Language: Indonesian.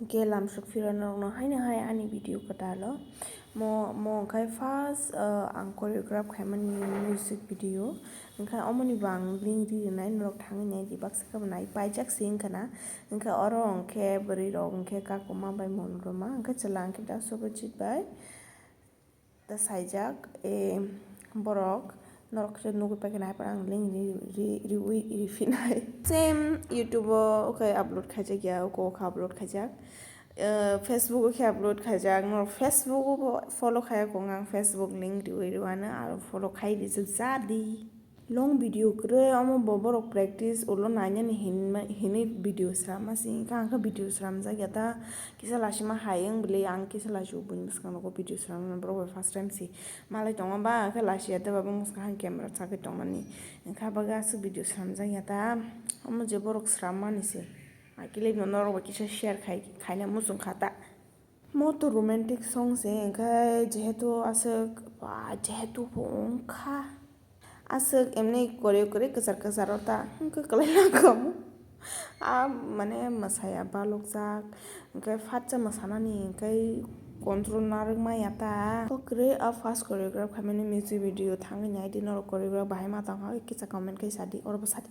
Gelam suk firano no hai ani video katalo mo kai first ang choreograph khaimani music video engkai omoni bang ring ri nai norok thangi nai di baksa ka nai paijak sing kana engkai oro engke bari rok engke kakoma bai monroma engkai chela engke daso chit bai ta saijak borok norok se nugui paikha hai ang ling riwi rifinai same youtube o kai upload khaijak ya uko upload khaijak Facebook o upload khaijak no Facebook o follow khaya ko ang Facebook link riwi riwano aro follow khai rijak jadi long video kre amo borok practice ulo nainani hini video srama si ka angka video sramjak yata kisa lasima hayeng bili ang kisa lasi ubuni bwskang nogo video sramjak borok first time si malai tongo ba angka lasi yata babo mwskang camera chakui tongmani angka baga asuk video sramjak yata amo je borok srammani se akilip no norok bai kisa share khaina muchung khata mo to romantic song se angkai jehetu asuk jehetu bo ongkha asuk emni choreo kwchar o ta hingkhe kwlai kamu mane mwsaya balokjak angkai fatsa mwsanani angkai control narwkmaya ta kwrwi a first choreograph khaimani music video thangui nai di norok choreograph bahai ma tongka kisa comment kai sadi oro bwsadi.